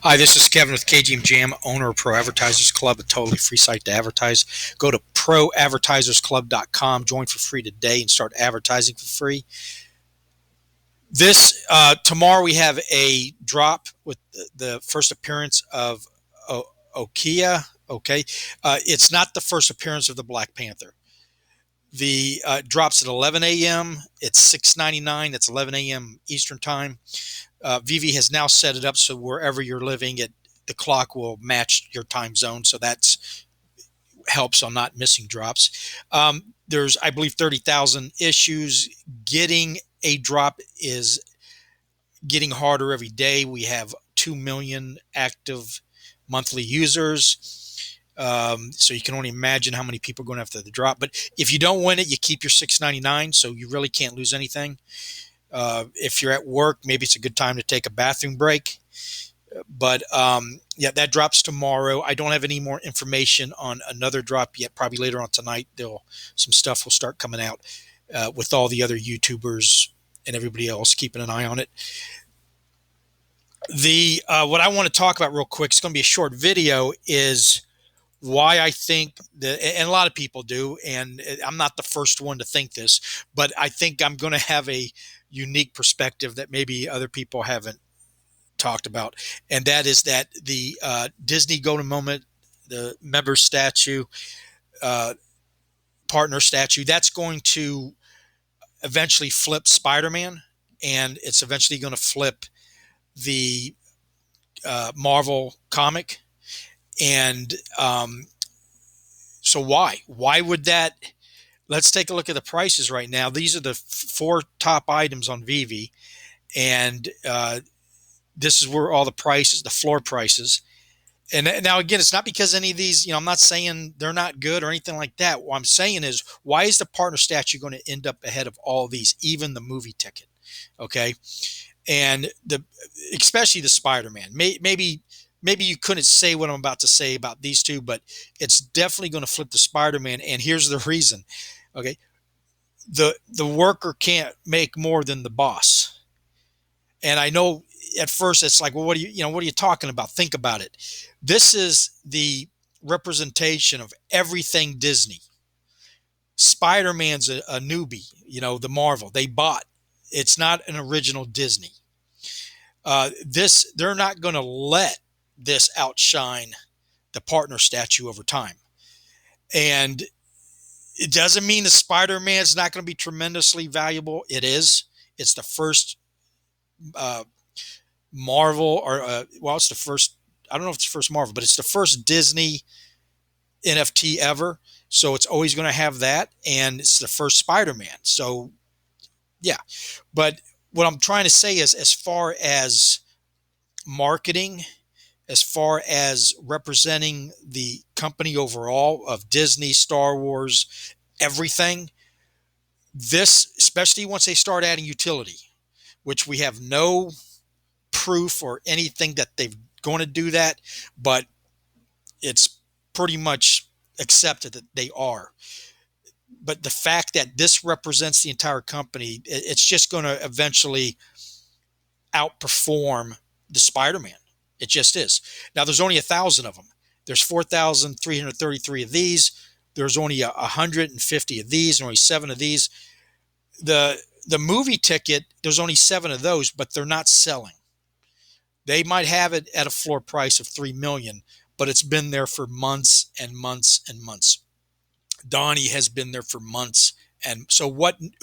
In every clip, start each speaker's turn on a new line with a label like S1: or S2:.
S1: Hi, this is Kevin with KGM Jam, owner of Pro Advertisers Club, a totally free site to advertise. Go to proadvertisersclub.com, join for free today, and start advertising for free. This tomorrow we have a drop with the first appearance of Okia. Okay, it's not the first appearance of the Black Panther. The drops at 11 a.m. It's $6.99. That's 11 a.m. Eastern time. Veve has now set it up so wherever you're living, the clock will match your time zone. So that helps on not missing drops. There's, I believe, 30,000 issues. Getting a drop is getting harder every day. We have 2 million active monthly users. So you can only imagine how many people are going after the drop. But if you don't win it, you keep your $6.99. So you really can't lose anything. If you're at work, maybe it's a good time to take a bathroom break. But yeah, that drops tomorrow. I don't have any more information on another drop yet. Probably later on tonight, some stuff will start coming out with all the other YouTubers and everybody else keeping an eye on it. What I want to talk about real quick, it's going to be a short video, is why I think that, and a lot of people do, and I'm not the first one to think this, but I think I'm going to have a unique perspective that maybe other people haven't talked about, and that is that the Disney Golden Moment, the member statue, partner statue, that's going to eventually flip Spider-Man, and it's eventually going to flip the Marvel comic. And so why would that? Let's take a look at the prices right now. These are the four top items on Veve, and this is where all the prices, the floor prices. And now again, it's not because any of these, I'm not saying they're not good or anything like that. What I'm saying is, why is the partner statue going to end up ahead of all of these, even the movie ticket? Okay, and especially the Spider-Man. Maybe you couldn't say what I'm about to say about these two, but it's definitely going to flip the Spider-Man. And here's the reason. Okay, the worker can't make more than the boss. And I know at first it's like, well, what are you talking about? Think about it. This is the representation of everything Disney. Spider-Man's a newbie, the Marvel they bought. It's not an original Disney. They're not going to let this outshine the partner statue over time. And it doesn't mean the Spider-Man's not going to be tremendously valuable. It is. It's the first Marvel, or it's the first. I don't know if it's the first Marvel, but it's the first Disney NFT ever. So it's always going to have that, and it's the first Spider-Man. So yeah, but what I'm trying to say is, as far as marketing, as far as representing the company overall of Disney, Star Wars, everything, this, especially once they start adding utility, which we have no proof or anything that they're going to do that, but it's pretty much accepted that they are. But the fact that this represents the entire company, it's just going to eventually outperform the Spider-Man. It just is. Now, there's only 1,000 of them. There's 4,333 of these. There's only 150 of these, and only 7 of these. The movie ticket, there's only 7 of those, but they're not selling. They might have it at a floor price of $3 million, but it's been there for months and months and months. Donnie has been there for months. And so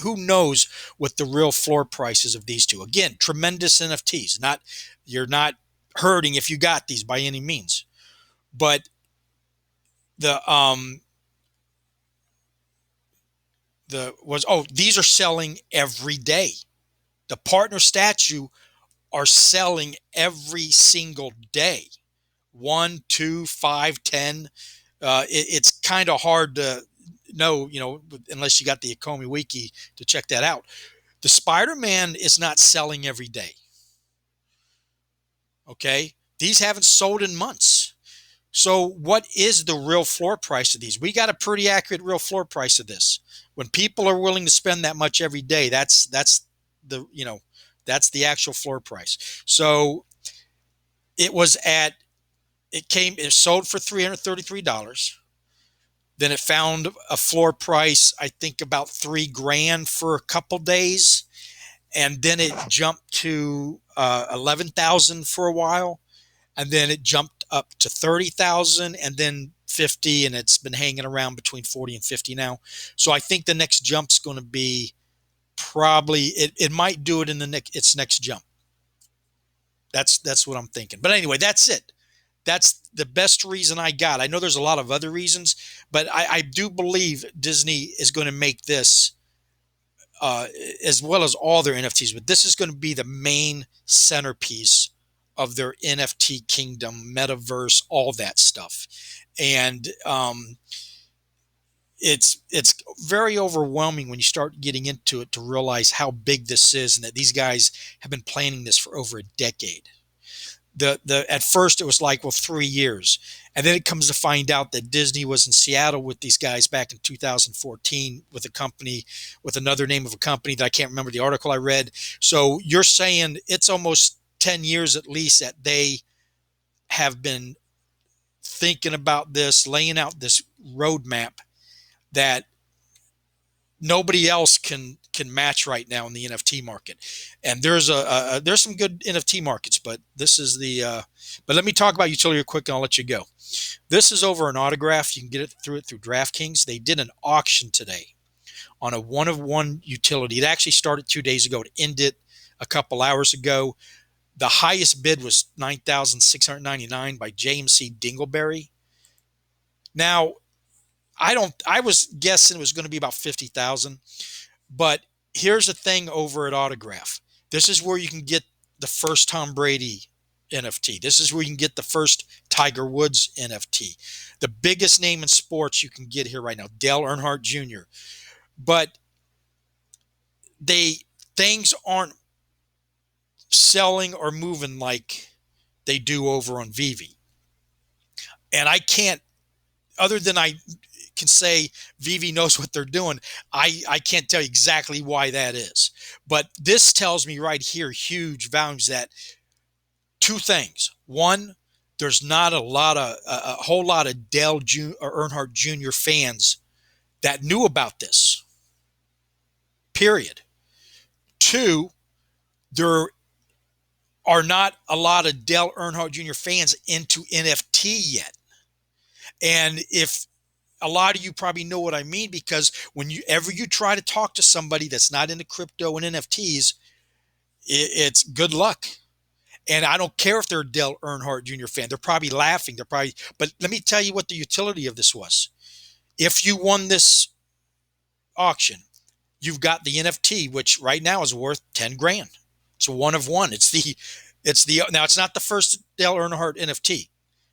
S1: who knows what the real floor prices of these two? Again, tremendous NFTs. You're not hurting if you got these by any means. But these are selling every day. The partner statue are selling every single day. 1, 2, 5, 10. It's kind of hard to know, unless you got the Ecomi Wiki to check that out. The Spider-Man is not selling every day. Okay? These haven't sold in months. So what is the real floor price of these? We got a pretty accurate real floor price of this. When people are willing to spend that much every day, that's the actual floor price. So It was at it sold for $333. Then it found a floor price, I think about 3 grand for a couple days, and then it jumped to 11,000 for a while, and then it jumped up to 30,000, and then 50, and it's been hanging around between 40 and 50 now. So I think the next jump's going to be probably it might do it in its next jump. That's what I'm thinking. But anyway, that's it. That's the best reason I got. I know there's a lot of other reasons, but I do believe Disney is going to make this uh, as well as all their NFTs. But this is going to be the main centerpiece of their NFT kingdom, metaverse, all that stuff. And it's very overwhelming when you start getting into it to realize how big this is, and that these guys have been planning this for over a decade. The At first it was like, well, 3 years, and then it comes to find out that Disney was in Seattle with these guys back in 2014 with a company with another name of a company that I can't remember the article I read. So you're saying it's almost 10 years at least that they have been thinking about this, laying out this roadmap that nobody else can match right now in the NFT market. And there's some good NFT markets, but this is the but let me talk about utility real quick and I'll let you go. This is over an autograph. You can get it through DraftKings. They did an auction today on a one of one utility. It actually started 2 days ago. It ended a couple hours ago. The highest bid was 9,699 by JMC Dingleberry. Now, I was guessing it was going to be about 50,000. But here's the thing over at Autograph. This is where you can get the first Tom Brady NFT. This is where you can get the first Tiger Woods NFT. The biggest name in sports you can get here right now, Dale Earnhardt Jr. But they things aren't selling or moving like they do over on Veve. And I can't, other than I can say Veve knows what they're doing, I can't tell you exactly why that is. But this tells me right here, huge volumes, that two things. One, there's not a whole lot of Earnhardt Jr. fans that knew about this, period. Two, there are not a lot of Dale Earnhardt Jr. fans into NFT yet. And if a lot of you probably know what I mean, because whenever you try to talk to somebody that's not into crypto and NFTs, it's good luck. And I don't care if they're a Dale Earnhardt Jr. fan. They're probably laughing. But let me tell you what the utility of this was. If you won this auction, you've got the NFT, which right now is worth 10 grand. It's a one of one. Now it's not the first Dale Earnhardt NFT.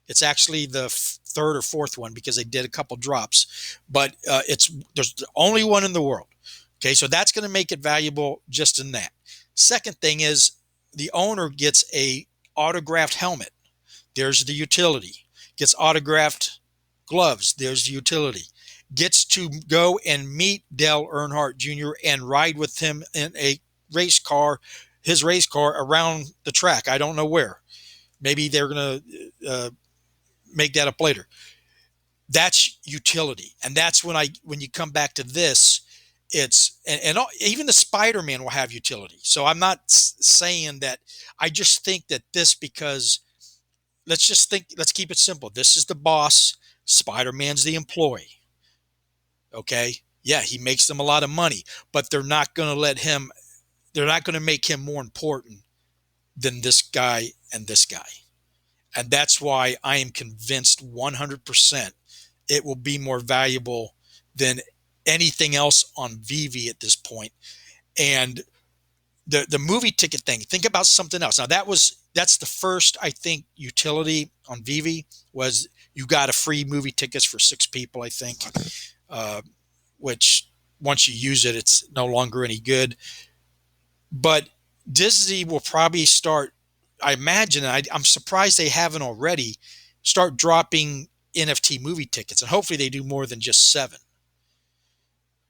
S1: It's actually the third or fourth one because they did a couple drops, but there's the only one in the world. Okay, so that's going to make it valuable just in that. Second thing is the owner gets a autographed helmet. There's the utility. Gets autographed gloves. There's the utility. Gets to go and meet Dale Earnhardt Jr. and ride with him in a race car, his race car around the track. I don't know where. Maybe they're going to make that up later. That's utility. And that's when you come back to this, even the Spider-Man will have utility. So I'm not saying that. I just think that this, because let's keep it simple. This is the boss. Spider-Man's the employee. Okay. Yeah, he makes them a lot of money, but they're not going to make him more important than this guy and this guy. And that's why I am convinced 100% it will be more valuable than anything else on Veve at this point. And the movie ticket thing, think about something else. Now that's the first, I think, utility on Veve was you got a free movie tickets for 6 people, I think, which once you use it, it's no longer any good. But Disney will probably start, I imagine, I'm surprised they haven't already, start dropping NFT movie tickets. And hopefully they do more than just 7.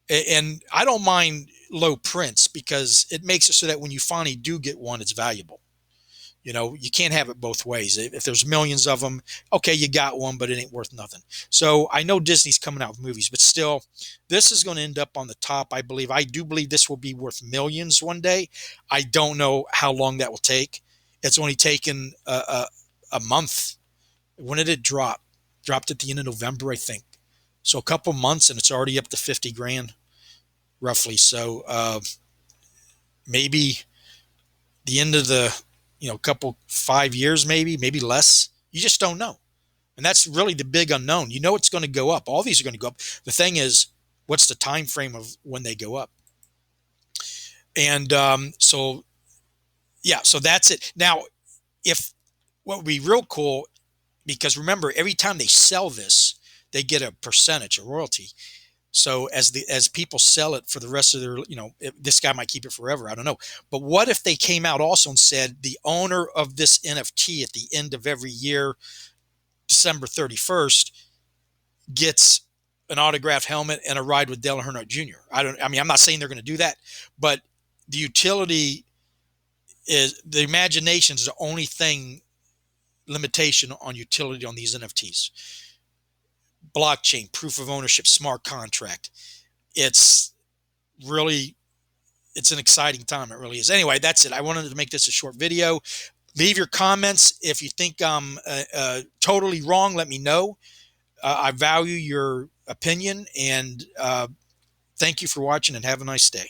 S1: And I don't mind low prints because it makes it so that when you finally do get one, it's valuable. You can't have it both ways. If there's millions of them, okay, you got one, but it ain't worth nothing. So I know Disney's coming out with movies, but still, this is going to end up on the top. I believe. I do believe this will be worth millions one day. I don't know how long that will take. It's only taken a month. When did it drop? Dropped at the end of November, I think. So a couple months, and it's already up to 50 grand, roughly. So maybe the end of the couple 5 years, maybe less. You just don't know, and that's really the big unknown. It's going to go up. All these are going to go up. The thing is, what's the time frame of when they go up? And so yeah, so that's it. Now, if what would be real cool, because remember, every time they sell this, they get a percentage, a royalty. So as people sell it for the rest of their, this guy might keep it forever. I don't know. But what if they came out also and said the owner of this NFT at the end of every year, December 31st, gets an autographed helmet and a ride with Dale Earnhardt Jr. I'm not saying they're going to do that, but the utility is the imagination is the only thing limitation on utility on these NFTs. Blockchain, proof of ownership, smart contract. It's really, it's an exciting time. It really is. Anyway, that's it. I wanted to make this a short video. Leave your comments. If you think I'm totally wrong, let me know. I value your opinion, and thank you for watching, and have a nice day.